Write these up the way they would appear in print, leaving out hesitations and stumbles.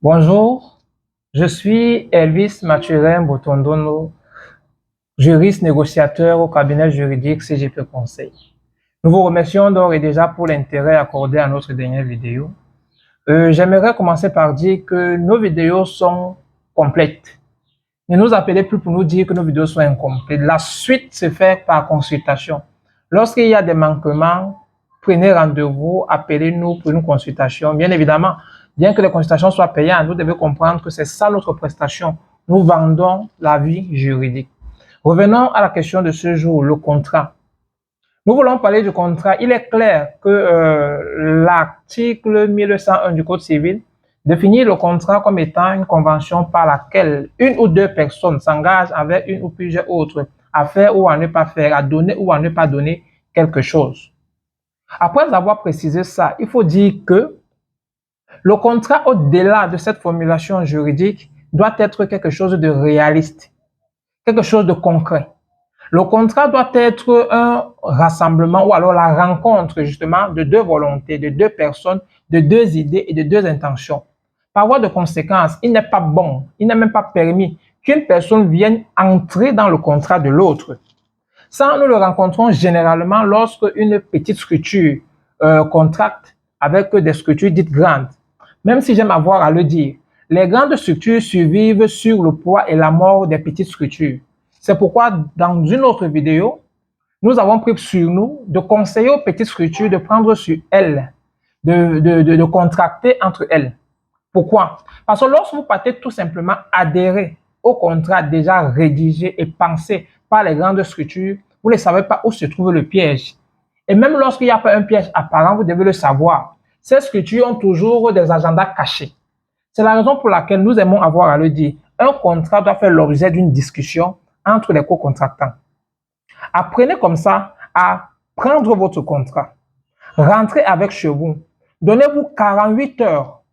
Bonjour, je suis Elvis Mathurin Botondono, juriste négociateur au cabinet juridique CGP Conseil. Nous vous remercions d'ores et déjà pour l'intérêt accordé à notre dernière vidéo. J'aimerais commencer par dire que nos vidéos sont complètes. Ne nous appelez plus pour nous dire que nos vidéos sont incomplètes. La suite se fait par consultation. Lorsqu'il y a des manquements, prenez rendez-vous, appelez-nous pour une consultation. Bien évidemment, bien que les consultations soient payantes, vous devez comprendre que c'est ça notre prestation. Nous vendons l'avis juridique. Revenons à la question de ce jour, le contrat. Nous voulons parler du contrat. Il est clair que l'article 1101 du Code civil définit le contrat comme étant une convention par laquelle une ou deux personnes s'engagent avec une ou plusieurs autres à faire ou à ne pas faire, à donner ou à ne pas donner quelque chose. Après avoir précisé ça, il faut dire que le contrat, au-delà de cette formulation juridique, doit être quelque chose de réaliste, quelque chose de concret. Le contrat doit être un rassemblement ou alors la rencontre justement de deux volontés, de deux personnes, de deux idées et de deux intentions. Par voie de conséquence, il n'est pas bon, il n'est même pas permis qu'une personne vienne entrer dans le contrat de l'autre. Ça, nous le rencontrons généralement lorsque une petite structure contracte avec des structures dites grandes. Même si j'aime avoir à le dire, les grandes structures survivent sur le poids et la mort des petites structures. C'est pourquoi, dans une autre vidéo, nous avons pris sur nous de conseiller aux petites structures de prendre sur elles, de contracter entre elles. Pourquoi? Parce que lorsque vous partez tout simplement adhérer au contrat déjà rédigé et pensé par les grandes structures, vous ne savez pas où se trouve le piège. Et même lorsqu'il n'y a pas un piège apparent, vous devez le savoir. Ces structures ont toujours des agendas cachés. C'est la raison pour laquelle nous aimons avoir à le dire. Un contrat doit faire l'objet d'une discussion entre les co-contractants. Apprenez comme ça à prendre votre contrat. Rentrez avec chez vous. Donnez-vous 48 heures,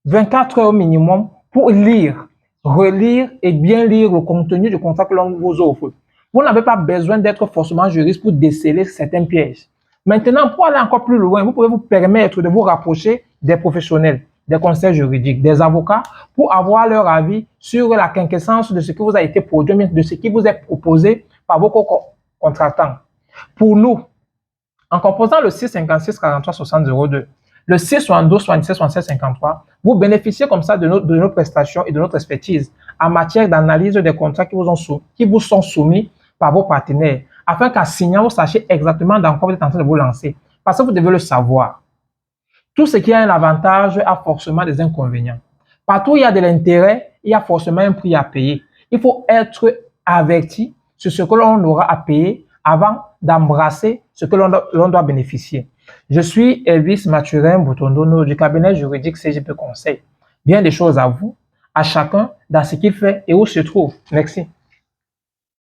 24 heures au minimum pour lire, relire et bien lire le contenu du contrat que l'on vous offre. Vous n'avez pas besoin d'être forcément juriste pour déceler certains pièges. Maintenant, pour aller encore plus loin, vous pouvez vous permettre de vous rapprocher des professionnels, des conseils juridiques, des avocats, pour avoir leur avis sur la quinquessence de ce qui vous a été produit, de ce qui vous est proposé par vos contractants. Pour nous, en composant le 656 43 60 02, le 672 77 67 53, vous bénéficiez comme ça de nos prestations et de notre expertise en matière d'analyse des contrats qui vous sont soumis par vos partenaires, afin qu'en signant, vous sachiez exactement dans quoi vous êtes en train de vous lancer. Parce que vous devez le savoir. Tout ce qui a un avantage a forcément des inconvénients. Partout où il y a de l'intérêt, il y a forcément un prix à payer. Il faut être averti sur ce que l'on aura à payer avant d'embrasser ce que l'on doit bénéficier. Je suis Elvis Mathurin Botondono du cabinet juridique CGP Conseil. Bien des choses à vous, à chacun dans ce qu'il fait et où se trouve. Merci.